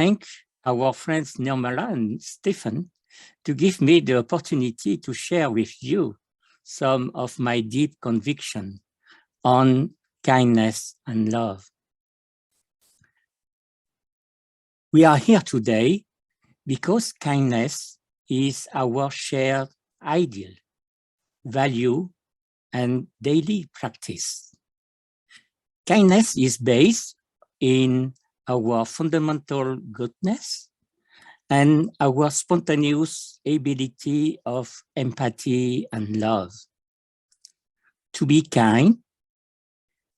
thank our friends Nirmala and Stephen to give me the opportunity to share with you some of my deep conviction on kindness and love. We are here today because kindness is our shared ideal, value, and daily practice. Kindness is based in our fundamental goodness and our spontaneous ability of empathy and love. To be kind,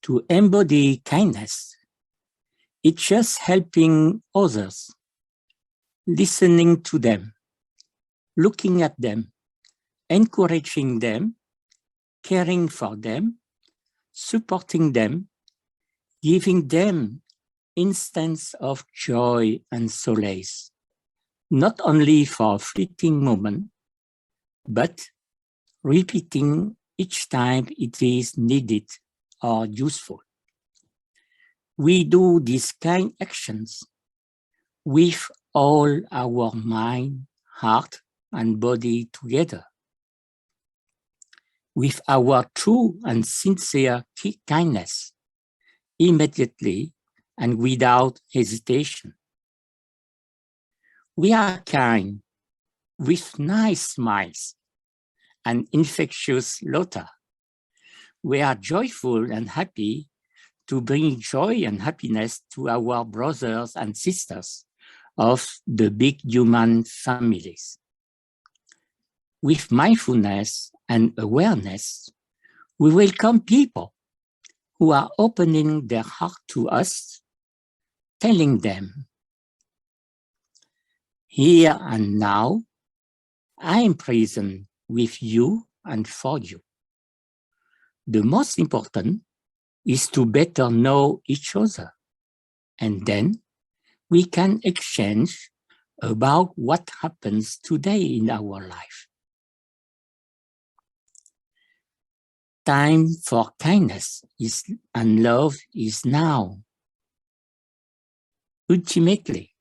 to embody kindness, it's just helping others, listening to them, looking at them, encouraging them, caring for them, supporting them, giving them instance of joy and solace, not only for a fleeting moment, but repeating each time it is needed or useful. We do these kind actions with all our mind, heart, and body together. With our true and sincere kindness, immediately and without hesitation. We are kind with nice smiles and infectious laughter. We are joyful and happy to bring joy and happiness to our brothers and sisters of the big human families. With mindfulness and awareness, we welcome people who are opening their heart to us, telling them, here and now, I am present with you and for you. The most important is to better know each other, and then we can exchange about what happens today in our life. Time for kindness and love is now. Ultimately,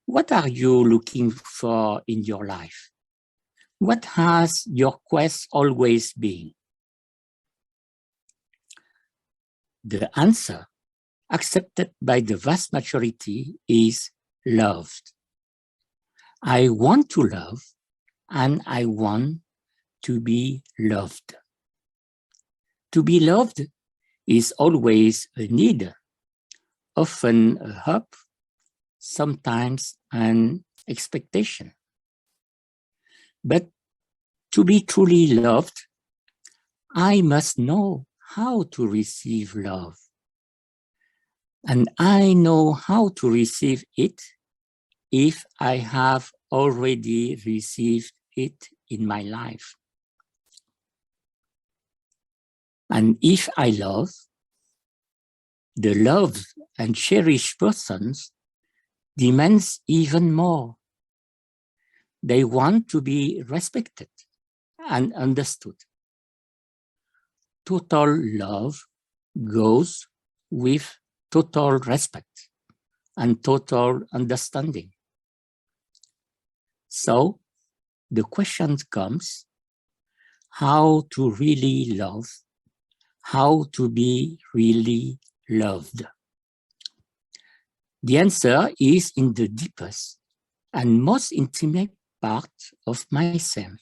what are you looking for in your life? What has your quest always been? The answer, accepted by the vast majority, is loved. I want to love, and I want to be loved. To be loved is always a need, often a hope, sometimes an expectation. But to be truly loved, I must know how to receive love. And I know how to receive it if I have already received it in my life. And if I love, the loved and cherished persons demands even more. They want to be respected and understood. Total love goes with total respect and total understanding. So the question comes, how to really love, how to be really loved. The answer is in the deepest and most intimate part of myself.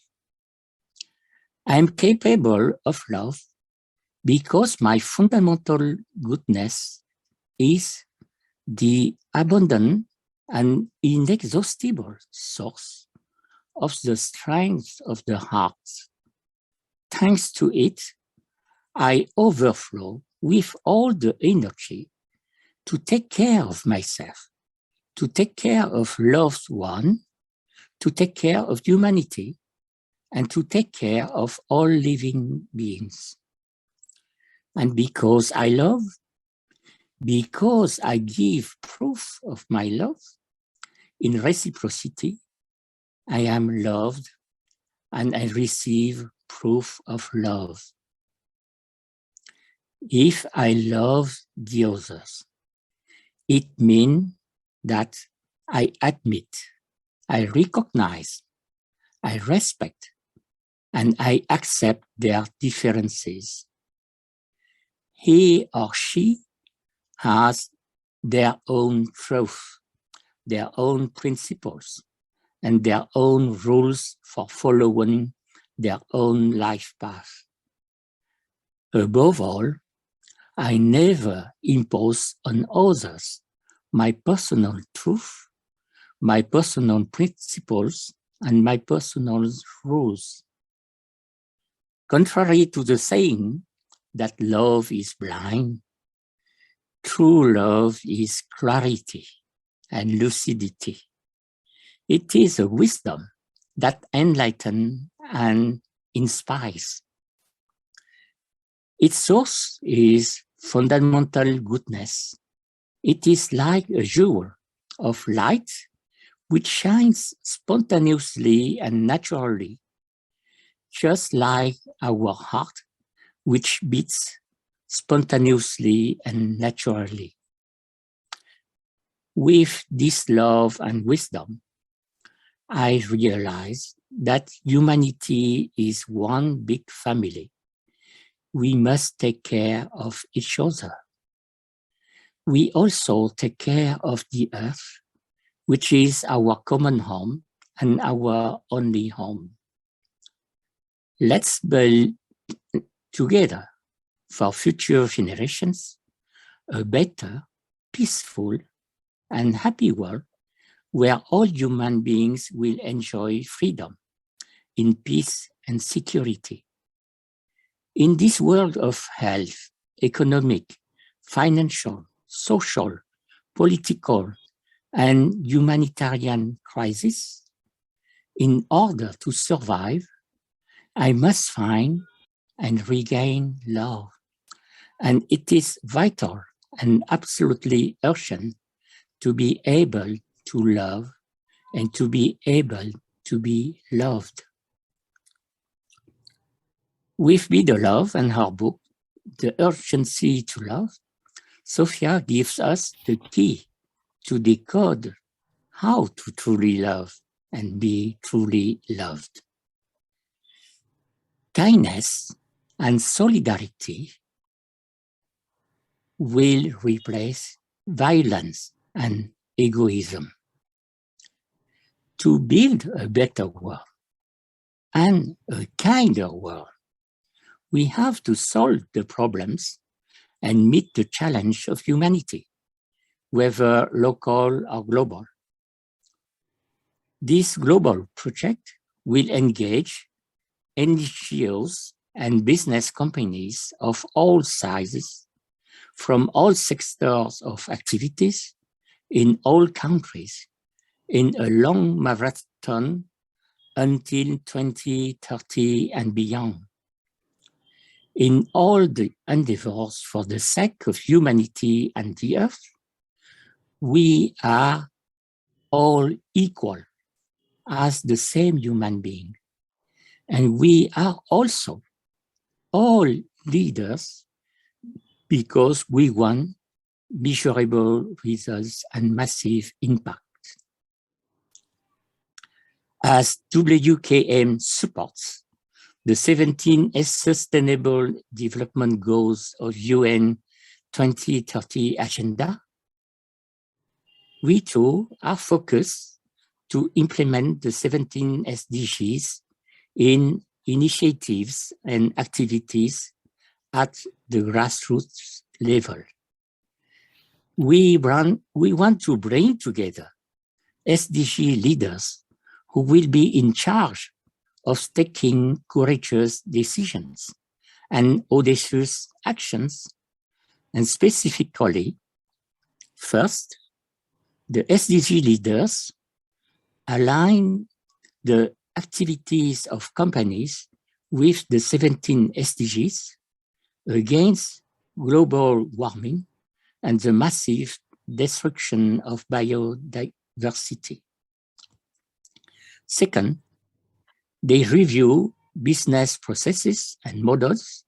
I am capable of love because my fundamental goodness is the abundant and inexhaustible source of the strength of the heart. Thanks to it, I overflow with all the energy to take care of myself, to take care of loved one, to take care of humanity, and to take care of all living beings. And because I love, because I give proof of my love, in reciprocity, I am loved and I receive proof of love. If I love the others, it means that I admit, I recognize, I respect, and I accept their differences. He or she has their own truth, their own principles, and their own rules for following their own life path. Above all, I never impose on others my personal truth, my personal principles, and my personal rules. Contrary to the saying that love is blind, true love is clarity and lucidity. It is a wisdom that enlightens and inspires. Its source is fundamental goodness. It is like a jewel of light which shines spontaneously and naturally, just like our heart, which beats spontaneously and naturally. With this love and wisdom, I realize that humanity is one big family. We must take care of each other. We also take care of the earth, which is our common home and our only home. Let's build together for future generations a better, peaceful, and happy world where all human beings will enjoy freedom in peace and security. In this world of health, economic, financial, social, political, and humanitarian crisis, in order to survive, I must find and regain love. And it is vital and absolutely urgent to be able to love and to be able to be loved. With Be the Love and her book, The Urgency to Love, Sophia gives us the key to decode how to truly love and be truly loved. Kindness and solidarity will replace violence and egoism. To build a better world and a kinder world, we have to solve the problems and meet the challenge of humanity, whether local or global. This global project will engage NGOs and business companies of all sizes, from all sectors of activities, in all countries, in a long marathon until 2030 and beyond. In all the endeavors for the sake of humanity and the earth, we are all equal as the same human being. And we are also all leaders because we want measurable results and massive impact. As WKM supports the 17 Sustainable Development Goals of UN 2030 Agenda, we too are focused to implement the 17 SDGs in initiatives and activities at the grassroots level. We want to bring together SDG leaders who will be in charge of taking courageous decisions and audacious actions, and specifically, first, the SDG leaders align the activities of companies with the 17 SDGs against global warming and the massive destruction of biodiversity. Second, they review business processes and models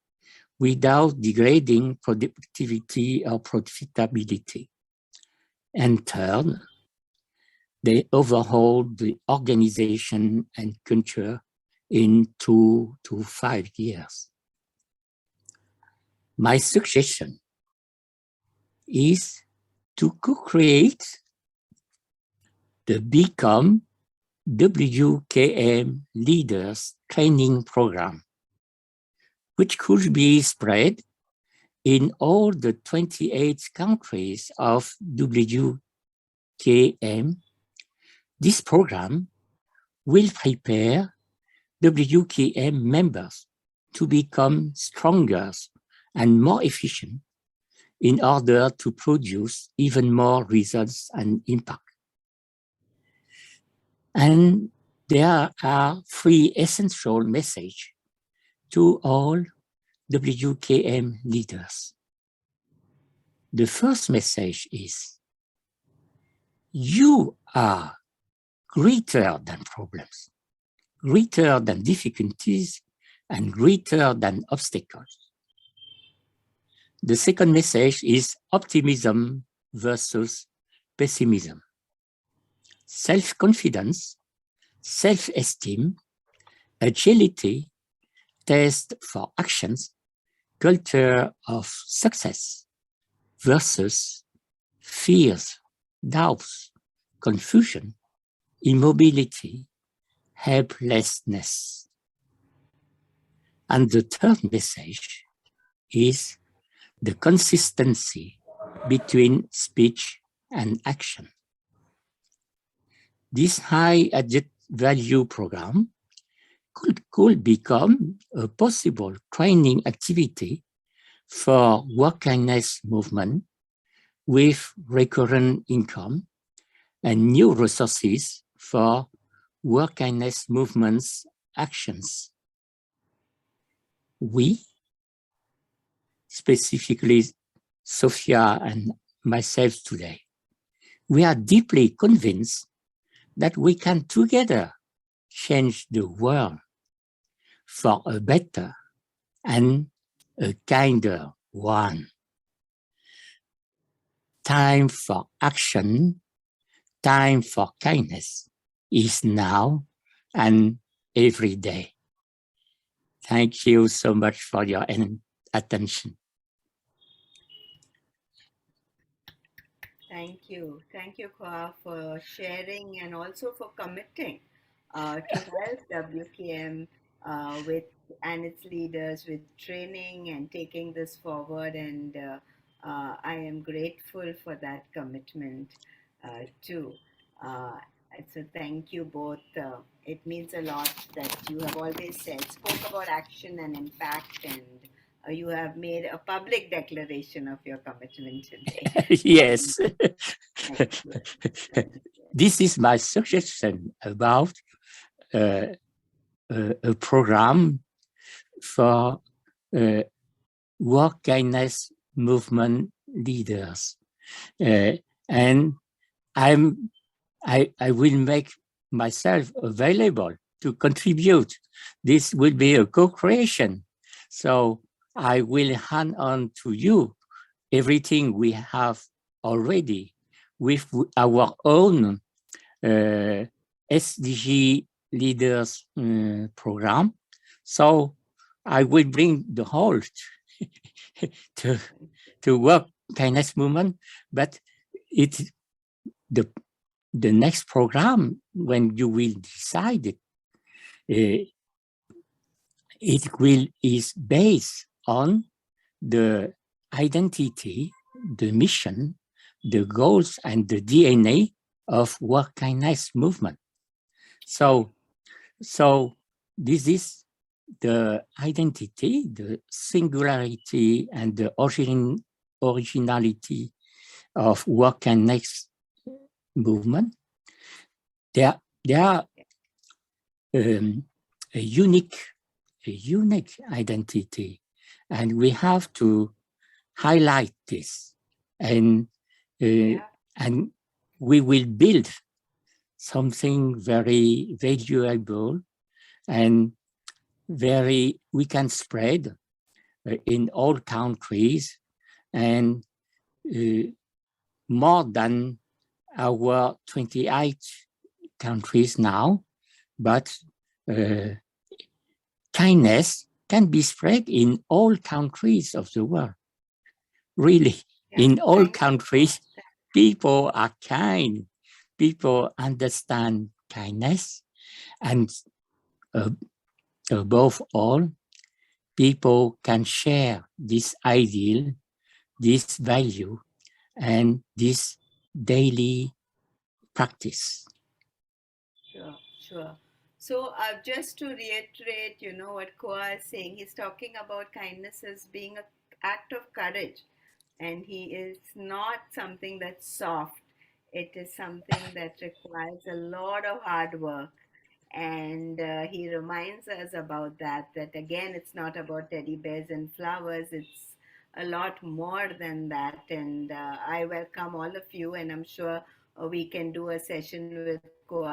without degrading productivity or profitability. And third, They overhauled the organization and culture in 2 to 5 years. My suggestion is to co-create the Become WKM Leaders Training Program, which could be spread in all the 28 countries of WKM. This program will prepare WKM members to become stronger and more efficient in order to produce even more results and impact. And there are 3 essential messages to all WKM leaders. The first message is, you are greater than problems, greater than difficulties, and greater than obstacles. The second message is optimism versus pessimism. Self-confidence, self-esteem, agility, taste for actions, culture of success versus fears, doubts, confusion, immobility, helplessness. And the third message is the consistency between speech and action. This high added value program could become a possible training activity for work kindness movement with recurrent income and new resources for work kindness movement's actions. We, specifically Sophia and myself today, we are deeply convinced that we can together change the world for a better and a kinder one. Time for action, time for kindness is now and every day. Thank you so much for your attention. Thank you. Thank you, Khoa, for sharing and also for committing to help WKM with and its leaders with training and taking this forward. And I am grateful for that commitment too. Uh, so thank you both. It means a lot that you have always spoke about action and impact, and you have made a public declaration of your commitment today. Yes. Thank you. Thank you. This is my suggestion about a program for work kindness movement leaders. And I will make myself available to contribute. This will be a co-creation. So I will hand on to you everything we have already with our own SDG leaders program. So I will bring the whole to work kindness movement, but it's the next program when you will decide it, is based on the identity, the mission, the goals, and the DNA of work kindness movement. So this is the identity, the singularity, and the originality of work kindness movement. They are a unique identity, and we have to highlight this, and we will build something very valuable and we can spread in all countries, and more than our 28 countries now, but uh, kindness can be spread in all countries of the world. Really, Yeah, in all thank you for countries, that. people are kind. People understand kindness. And uh, above all, people can share this ideal, this value, and this daily practice. Sure, sure. So, just to reiterate, what Koa is saying, he's talking about kindness as being an act of courage, and he is not something that's soft. It is something that requires a lot of hard work. And he reminds us about that again, it's not about teddy bears and flowers, it's a lot more than that. And I welcome all of you, and I'm sure we can do a session with